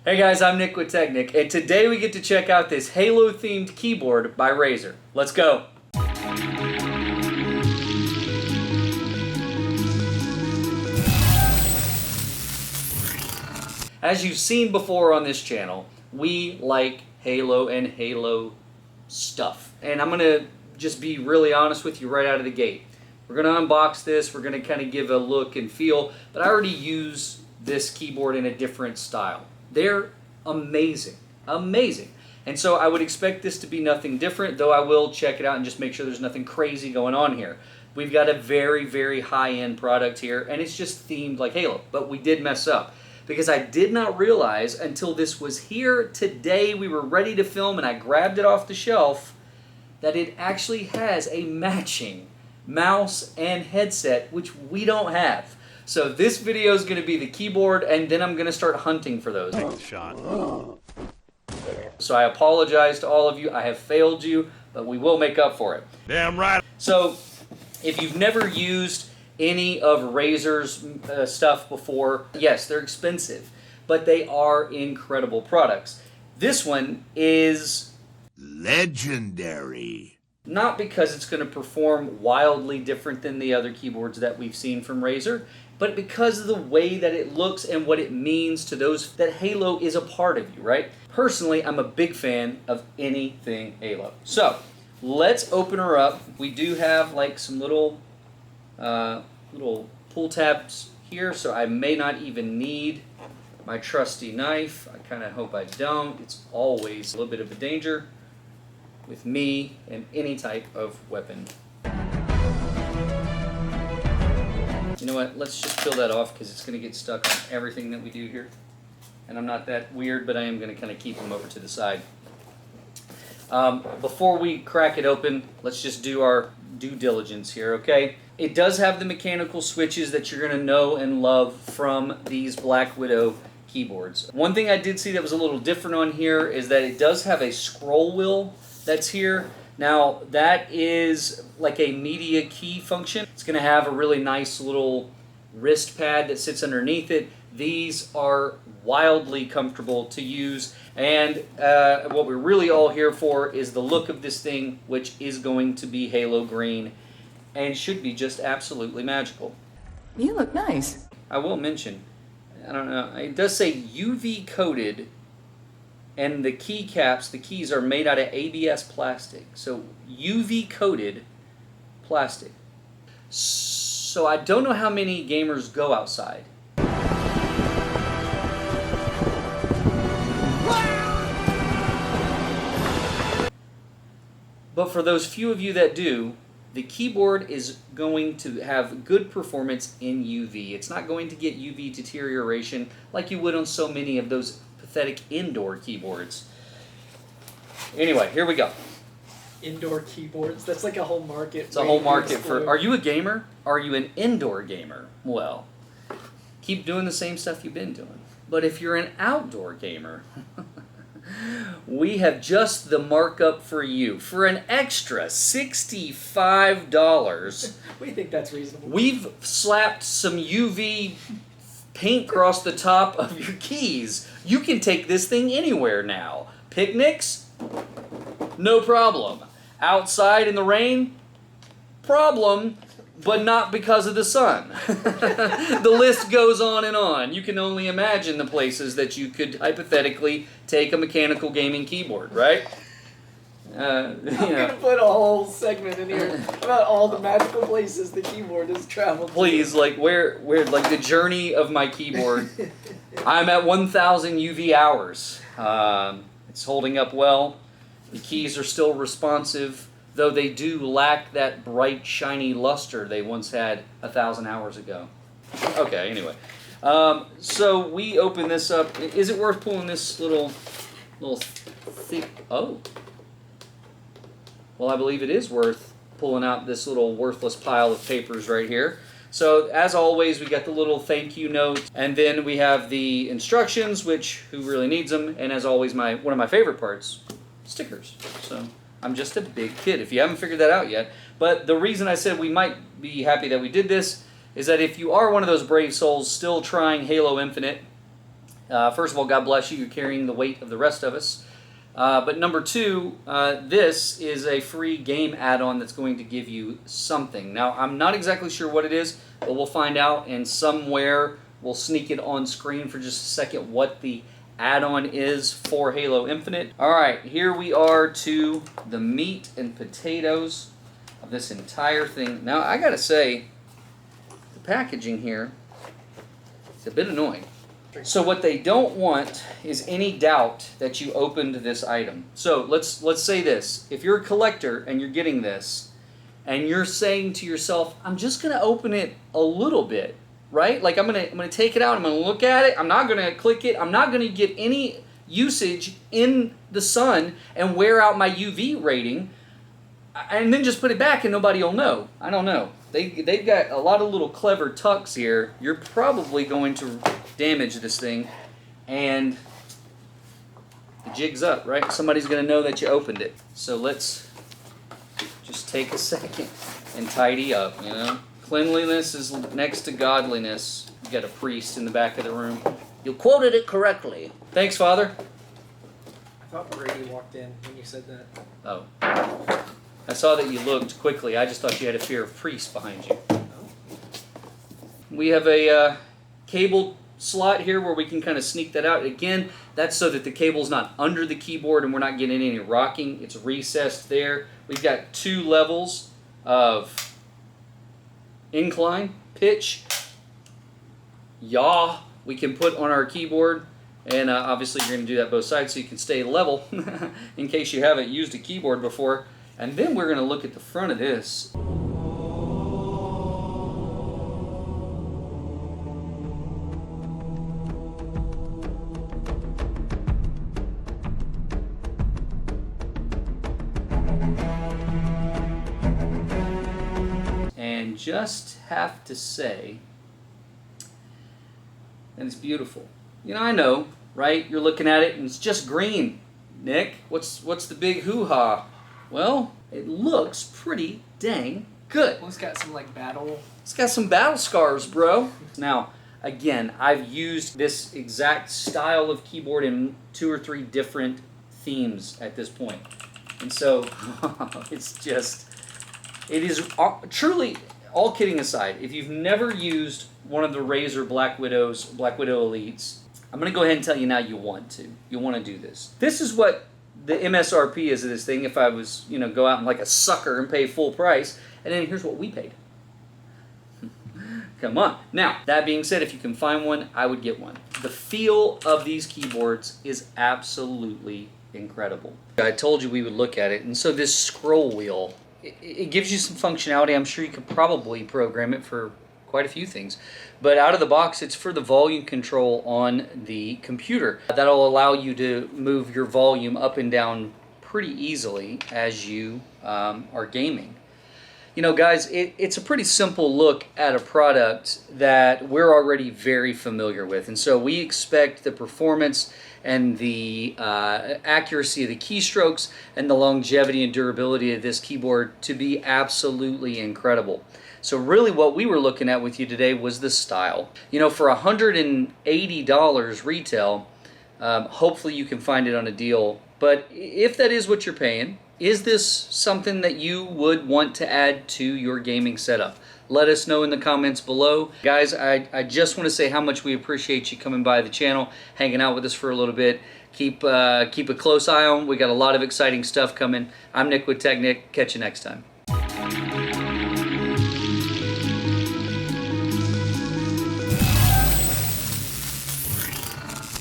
Hey guys, I'm Nick with tech-Nic, and today we get to check out this Halo-themed keyboard by Razer. Let's go! As you've seen before on this channel, we like Halo and Halo stuff. And I'm going to just be really honest with you right out of the gate. We're going to unbox this, we're going to kind of give a look and feel, but I already use this keyboard in a different style. They're amazing, amazing. And so I would expect this to be nothing different, though I will check it out and just make sure there's nothing crazy going on here. We've got a very, very high-end product here, and it's just themed like Halo, but we did mess up. Because I did not realize until this was here today, we were ready to film, and I grabbed it off the shelf, that it actually has a matching mouse and headset, which we don't have. So this video is going to be the keyboard, and then I'm going to start hunting for those. Take the shot. So I apologize to all of you. I have failed you, but we will make up for it. Damn right. So if you've never used any of Razer's stuff before, yes, they're expensive, but they are incredible products. This one is legendary. Not because it's going to perform wildly different than the other keyboards that we've seen from Razer, but because of the way that it looks and what it means to those that Halo is a part of you, right? Personally, I'm a big fan of anything Halo. So let's open her up. We do have like some little pull tabs here, so I may not even need my trusty knife. I kind of hope I don't. It's always a little bit of a danger with me and any type of weapon. You know what? Let's just peel that off because it's going to get stuck on everything that we do here. And I'm not that weird, but I am going to kind of keep them over to the side. Before we crack it open, let's just do our due diligence here, okay? It does have the mechanical switches that you're going to know and love from these BlackWidow keyboards. One thing I did see that was a little different on here is that it does have a scroll wheel that's here. Now, that is like a media key function. It's going to have a really nice little wrist pad that sits underneath it. These are wildly comfortable to use, and what we're really all here for is the look of this thing, which is going to be Halo green and should be just absolutely magical. You look nice. I will mention, I don't know, it does say UV coated, and the keycaps, the keys are made out of ABS plastic, so UV coated plastic. So I don't know how many gamers go outside. But for those few of you that do, the keyboard is going to have good performance in UV. It's not going to get UV deterioration like you would on so many of those pathetic indoor keyboards. Anyway, here we go. Indoor keyboards? That's like a whole market. It's a whole market for... Are you a gamer? Are you an indoor gamer? Well, keep doing the same stuff you've been doing. But if you're an outdoor gamer... we have just the markup for you. For an extra $65, we think that's reasonable. We've slapped some UV paint across the top of your keys. You can take this thing anywhere now. Picnics? No problem. Outside in the rain? Problem, but not because of the sun. The list goes on and on. You can only imagine the places that you could hypothetically take a mechanical gaming keyboard, right? I'm going to put a whole segment in here about all the magical places the keyboard has traveled. Please, like where like the journey of my keyboard. I'm at 1,000 UV hours. It's holding up well. The keys are still responsive, though they do lack that bright, shiny luster they once had 1,000 hours ago. Okay, anyway. So we open this up. Is it worth pulling this little thick... Oh. Well, I believe it is worth pulling out this little worthless pile of papers right here. So, as always, we got the little thank you note, and then we have the instructions, which, who really needs them, and as always, one of my favorite parts, stickers. So, I'm just a big kid, if you haven't figured that out yet. But the reason I said we might be happy that we did this is that if you are one of those brave souls still trying Halo Infinite, First of all, God bless you. You're carrying the weight of the rest of us. But number two, this is a free game add-on that's going to give you something. Now, I'm not exactly sure what it is, but we'll find out, and somewhere we'll sneak it on screen for just a second what the add-on is for Halo Infinite. All right, here we are to the meat and potatoes of this entire thing. Now, I gotta say, the packaging here is a bit annoying. So what they don't want is any doubt that you opened this item. So let's say this. If you're a collector and you're getting this, and you're saying to yourself, I'm just gonna open it a little bit, right? Like I'm gonna take it out, I'm gonna look at it, I'm not gonna click it, I'm not gonna get any usage in the sun and wear out my UV rating, and then just put it back and nobody will know. I don't know. They've got a lot of little clever tucks here. You're probably going to damage this thing, and the jig's up, right? Somebody's going to know that you opened it. So let's just take a second and tidy up, you know? Cleanliness is next to godliness. You got a priest in the back of the room. You quoted it correctly. Thanks, Father. I thought Brady walked in when you said that. Oh. I saw that you looked quickly. I just thought you had a fear of priests behind you. We have a cable slot here where we can kind of sneak that out. Again, that's so that the cable's not under the keyboard and we're not getting any rocking. It's recessed there. We've got 2 levels of incline, pitch, yaw we can put on our keyboard. And obviously you're going to do that both sides so you can stay level in case you haven't used a keyboard before. And then we're going to look at the front of this. And just have to say, and it's beautiful. You know, I know, right? You're looking at it and it's just green. Nick, what's the big hoo-ha? Well, it looks pretty dang good. Well, it's got some battle. It's got some battle scars, bro. Now, again, I've used this exact style of keyboard in 2 or 3 different themes at this point. And so, it is truly, all kidding aside, if you've never used one of the Razer BlackWidow Elites, I'm going to go ahead and tell you now you want to. You want to do this. This is what the MSRP is of this thing if I was, go out and like a sucker and pay full price. And then here's what we paid. Come on. Now, that being said, if you can find one, I would get one. The feel of these keyboards is absolutely incredible. I told you we would look at it. And so this scroll wheel, it gives you some functionality. I'm sure you could probably program it for quite a few things. But out of the box, it's for the volume control on the computer. That'll allow you to move your volume up and down pretty easily as you are gaming. You know, guys, it's a pretty simple look at a product that we're already very familiar with. And so we expect the performance and the accuracy of the keystrokes and the longevity and durability of this keyboard to be absolutely incredible. So really what we were looking at with you today was the style. You know, for $180 retail, hopefully you can find it on a deal. But if that is what you're paying, is this something that you would want to add to your gaming setup? Let us know in the comments below. Guys, I just want to say how much we appreciate you coming by the channel, hanging out with us for a little bit. Keep a close eye on. We got a lot of exciting stuff coming. I'm Nick with tech-Nic. Catch you next time.